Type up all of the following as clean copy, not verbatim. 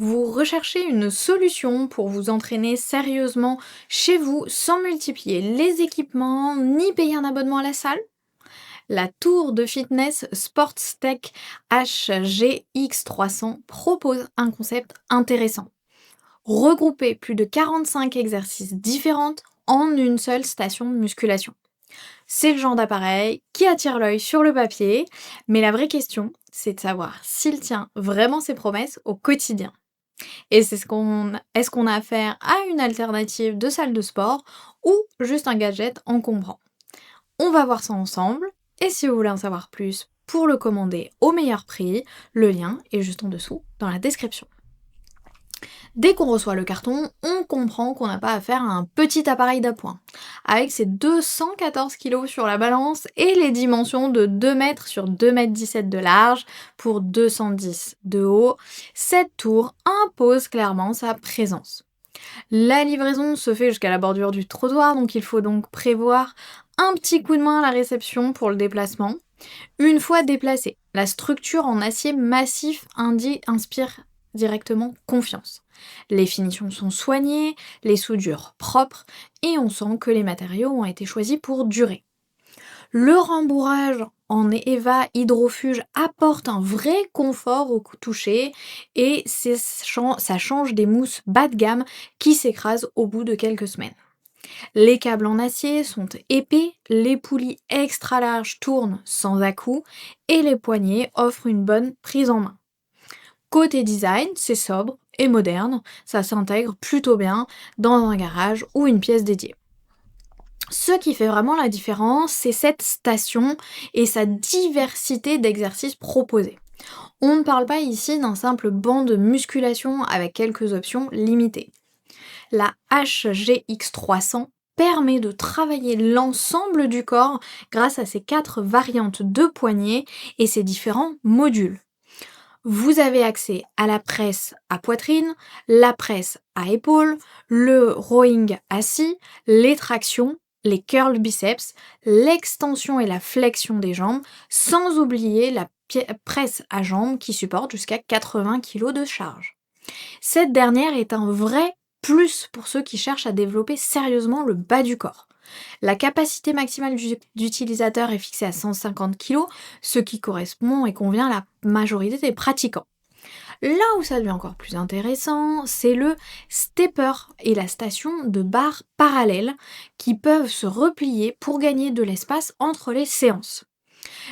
Vous recherchez une solution pour vous entraîner sérieusement chez vous sans multiplier les équipements ni payer un abonnement à la salle? La tour de fitness SportsTech HGX300 propose un concept intéressant. Regrouper plus de 45 exercices différents en une seule station de musculation. C'est le genre d'appareil qui attire l'œil sur le papier, mais la vraie question, c'est de savoir s'il tient vraiment ses promesses au quotidien. Et est-ce qu'on a affaire à une alternative de salle de sport ou juste un gadget encombrant? On va voir ça ensemble et si vous voulez en savoir plus pour le commander au meilleur prix, le lien est juste en dessous dans la description. Dès qu'on reçoit le carton, on comprend qu'on n'a pas affaire à un petit appareil d'appoint. Avec ses 214 kg sur la balance et les dimensions de 2 mètres sur 2,17 m de large pour 210 de haut, cette tour impose clairement sa présence. La livraison se fait jusqu'à la bordure du trottoir, donc il faut donc prévoir un petit coup de main à la réception pour le déplacement. Une fois déplacée, la structure en acier massif inspire directement confiance. Les finitions sont soignées, les soudures propres et on sent que les matériaux ont été choisis pour durer. Le rembourrage en EVA hydrofuge apporte un vrai confort au toucher et ça change des mousses bas de gamme qui s'écrasent au bout de quelques semaines. Les câbles en acier sont épais, les poulies extra larges tournent sans à-coups et les poignées offrent une bonne prise en main. Côté design, c'est sobre et moderne, ça s'intègre plutôt bien dans un garage ou une pièce dédiée. Ce qui fait vraiment la différence, c'est cette station et sa diversité d'exercices proposés. On ne parle pas ici d'un simple banc de musculation avec quelques options limitées. La HGX300 permet de travailler l'ensemble du corps grâce à ses 4 variantes de poignées et ses différents modules. Vous avez accès à la presse à poitrine, la presse à épaules, le rowing assis, les tractions, les curls biceps, l'extension et la flexion des jambes, sans oublier la presse à jambes qui supporte jusqu'à 80 kg de charge. Cette dernière est un vrai plus pour ceux qui cherchent à développer sérieusement le bas du corps. La capacité maximale d'utilisateur est fixée à 150 kg, ce qui correspond et convient à la majorité des pratiquants. Là où ça devient encore plus intéressant, c'est le stepper et la station de barres parallèles qui peuvent se replier pour gagner de l'espace entre les séances.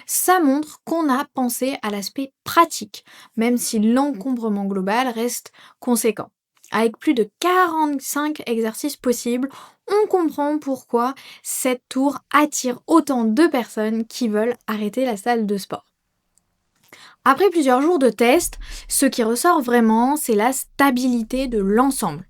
Ça montre qu'on a pensé à l'aspect pratique, même si l'encombrement global reste conséquent. Avec plus de 45 exercices possibles, on comprend pourquoi cette tour attire autant de personnes qui veulent arrêter la salle de sport. Après plusieurs jours de tests, ce qui ressort vraiment, c'est la stabilité de l'ensemble.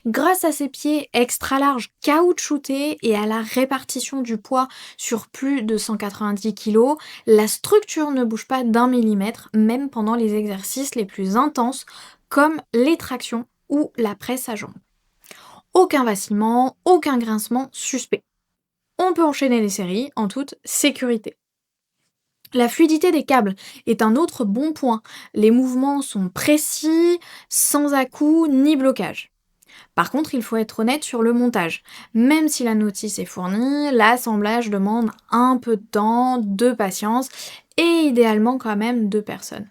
Grâce à ses pieds extra larges caoutchoutés et à la répartition du poids sur plus de 190 kg, la structure ne bouge pas d'un millimètre, même pendant les exercices les plus intenses, comme les tractions ou la presse à jambes. Aucun vacillement, aucun grincement suspect. On peut enchaîner les séries en toute sécurité. La fluidité des câbles est un autre bon point. Les mouvements sont précis, sans à-coups ni blocage. Par contre, il faut être honnête sur le montage. Même si la notice est fournie, l'assemblage demande un peu de temps, de patience et idéalement quand même 2 personnes.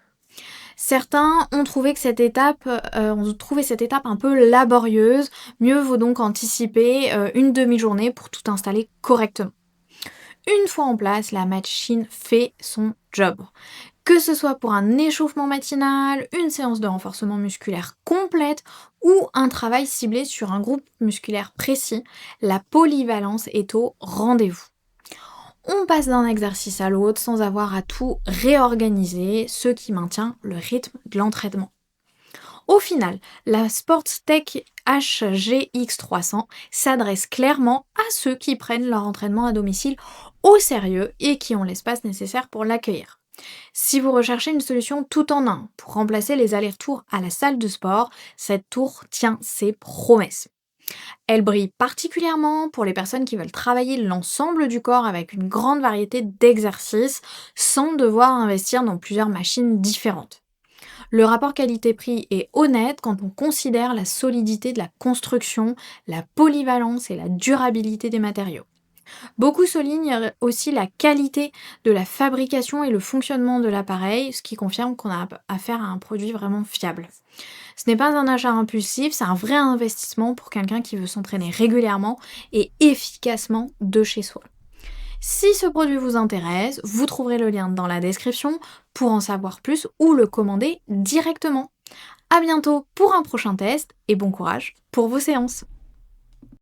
Certains ont trouvé cette étape un peu laborieuse. Mieux vaut donc anticiper une demi-journée pour tout installer correctement. Une fois en place, la machine fait son job. Que ce soit pour un échauffement matinal, une séance de renforcement musculaire complète ou un travail ciblé sur un groupe musculaire précis, la polyvalence est au rendez-vous. On passe d'un exercice à l'autre sans avoir à tout réorganiser, ce qui maintient le rythme de l'entraînement. Au final, la SportsTech HGX300 s'adresse clairement à ceux qui prennent leur entraînement à domicile au sérieux et qui ont l'espace nécessaire pour l'accueillir. Si vous recherchez une solution tout en un pour remplacer les allers-retours à la salle de sport, cette tour tient ses promesses. Elle brille particulièrement pour les personnes qui veulent travailler l'ensemble du corps avec une grande variété d'exercices sans devoir investir dans plusieurs machines différentes. Le rapport qualité-prix est honnête quand on considère la solidité de la construction, la polyvalence et la durabilité des matériaux. Beaucoup soulignent aussi la qualité de la fabrication et le fonctionnement de l'appareil, ce qui confirme qu'on a affaire à un produit vraiment fiable. Ce n'est pas un achat impulsif, c'est un vrai investissement pour quelqu'un qui veut s'entraîner régulièrement et efficacement de chez soi. Si ce produit vous intéresse, vous trouverez le lien dans la description pour en savoir plus ou le commander directement. À bientôt pour un prochain test et bon courage pour vos séances.